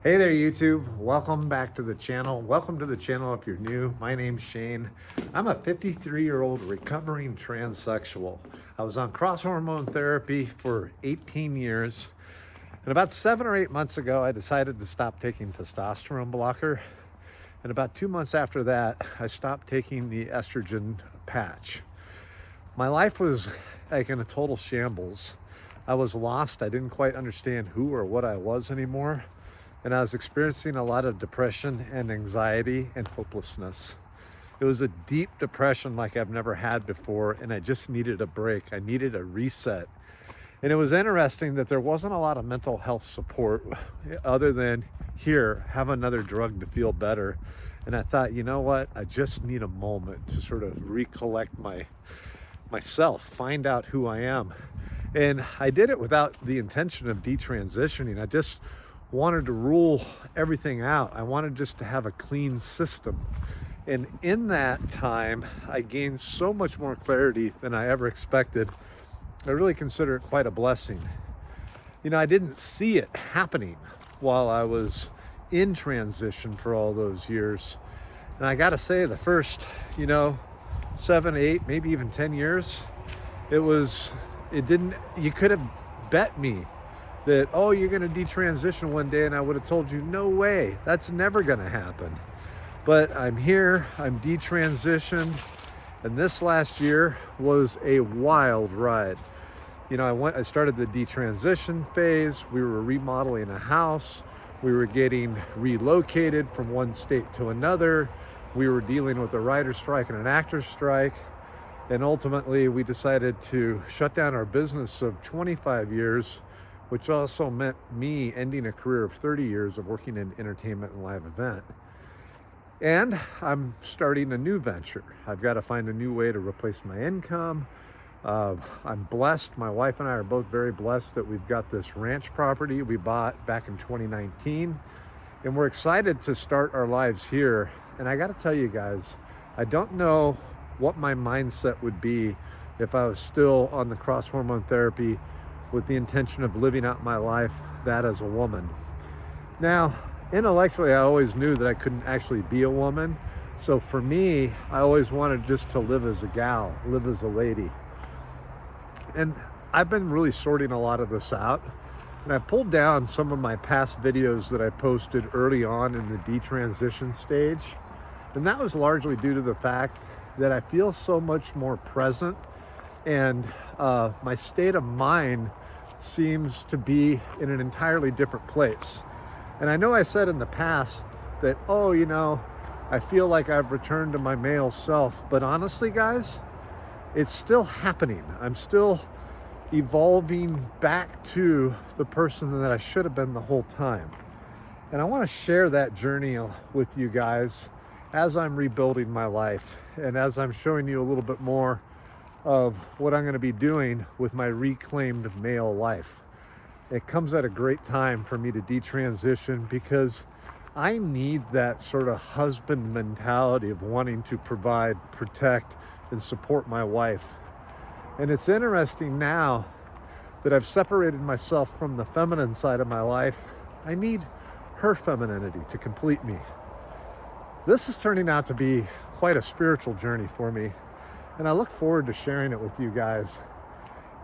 Hey there, YouTube. Welcome back to the channel. Welcome to the channel if you're new. My name's Shane. I'm a 53-year-old recovering transsexual. I was on cross hormone therapy for 18 years. And about 7 or 8 months ago, I decided to stop taking testosterone blocker. And about 2 months after that, I stopped taking the estrogen patch. My life was like in a total shambles. I was lost. I didn't quite understand who or what I was anymore. And I was experiencing a lot of depression and anxiety and hopelessness. It was a deep depression like I've never had before, and I just needed a break. I needed a reset. And it was interesting that there wasn't a lot of mental health support other than here, have another drug to feel better. And I thought, you know what? I just need a moment to sort of recollect myself, find out who I am. And I did it without the intention of detransitioning. I just wanted to rule everything out. I wanted just to have a clean system. And in that time, I gained so much more clarity than I ever expected. I really consider it quite a blessing. You know, I didn't see it happening while I was in transition for all those years. And I gotta say, the first, 7, 8, maybe even 10 years, you could have bet me that, oh, you're going to detransition one day, and I would have told you, no way, that's never going to happen. But I'm here, I'm detransitioned, and this last year was a wild ride. I started the detransition phase. We were remodeling a house. We were getting relocated from one state to another. We were dealing with a writer's strike and an actor's strike. And ultimately, we decided to shut down our business of 25 years, which also meant me ending a career of 30 years of working in entertainment and live event. And I'm starting a new venture. I've got to find a new way to replace my income. I'm blessed. My wife and I are both very blessed that we've got this ranch property we bought back in 2019. And we're excited to start our lives here. And I got to tell you guys, I don't know what my mindset would be if I was still on the cross hormone therapy with the intention of living out my life, that as a woman. Now, intellectually, I always knew that I couldn't actually be a woman. So for me, I always wanted just to live as a gal, live as a lady. And I've been really sorting a lot of this out. And I pulled down some of my past videos that I posted early on in the detransition stage. And that was largely due to the fact that I feel so much more present, and my state of mind seems to be in an entirely different place. And I know I said in the past that, I feel like I've returned to my male self, but honestly, guys, it's still happening. I'm still evolving back to the person that I should have been the whole time. And I want to share that journey with you guys as I'm rebuilding my life and as I'm showing you a little bit more of what I'm going to be doing with my reclaimed male life. It comes at a great time for me to detransition because I need that sort of husband mentality of wanting to provide, protect, and support my wife. And it's interesting now that I've separated myself from the feminine side of my life. I need her femininity to complete me. This is turning out to be quite a spiritual journey for me, and I look forward to sharing it with you guys.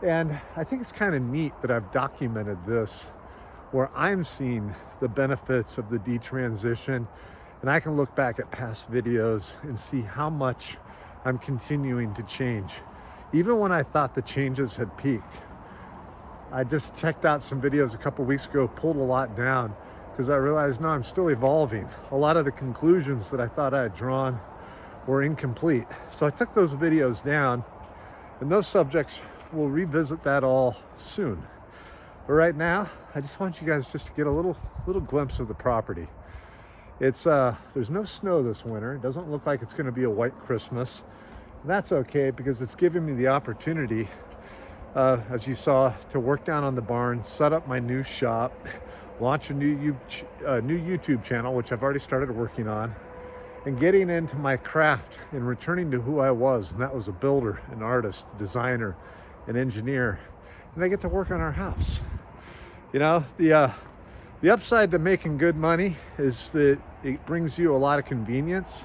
And I think it's kind of neat that I've documented this, where I'm seeing the benefits of the detransition, and I can look back at past videos and see how much I'm continuing to change. Even when I thought the changes had peaked. I just checked out some videos a couple weeks ago, pulled a lot down, because I realized, no, I'm still evolving. A lot of the conclusions that I thought I had drawn were incomplete. So I took those videos down, and those subjects, we'll revisit that all soon. But right now, I just want you guys just to get a little glimpse of the property. There's no snow this winter. It doesn't look like it's gonna be a white Christmas. And that's okay, because it's giving me the opportunity, as you saw, to work down on the barn, set up my new shop, launch a new YouTube channel, which I've already started working on, and getting into my craft and returning to who I was, and that was a builder, an artist, designer, an engineer. And I get to work on our house. The The upside to making good money is that it brings you a lot of convenience.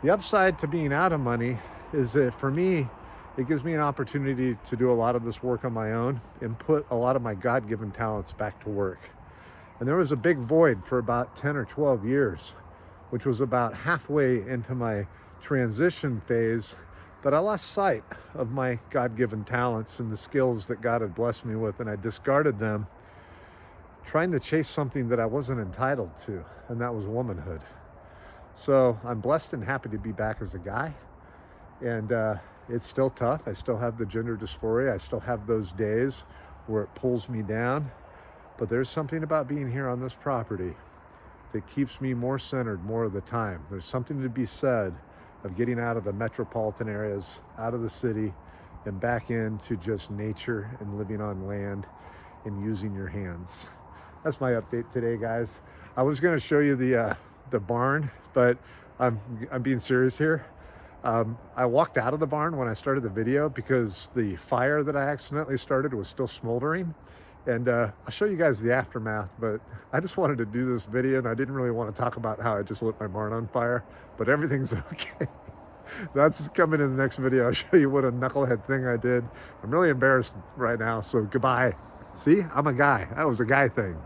The upside to being out of money is that for me, it gives me an opportunity to do a lot of this work on my own and put a lot of my God-given talents back to work. And there was a big void for about 10 or 12 years, which was about halfway into my transition phase, that I lost sight of my God-given talents and the skills that God had blessed me with, and I discarded them trying to chase something that I wasn't entitled to, and that was womanhood. So I'm blessed and happy to be back as a guy, and it's still tough. I still have the gender dysphoria. I still have those days where it pulls me down, but there's something about being here on this property that keeps me more centered more of the time. There's something to be said of getting out of the metropolitan areas, out of the city, and back into just nature and living on land and using your hands. That's my update today, guys. I was going to show you the barn, but I'm being serious here. I walked out of the barn when I started the video because the fire that I accidentally started was still smoldering. And I'll show you guys the aftermath, but I just wanted to do this video and I didn't really want to talk about how I just lit my barn on fire, but everything's okay. That's coming in the next video. I'll show you what a knucklehead thing I did. I'm really embarrassed right now, so goodbye. See, I'm a guy. That was a guy thing.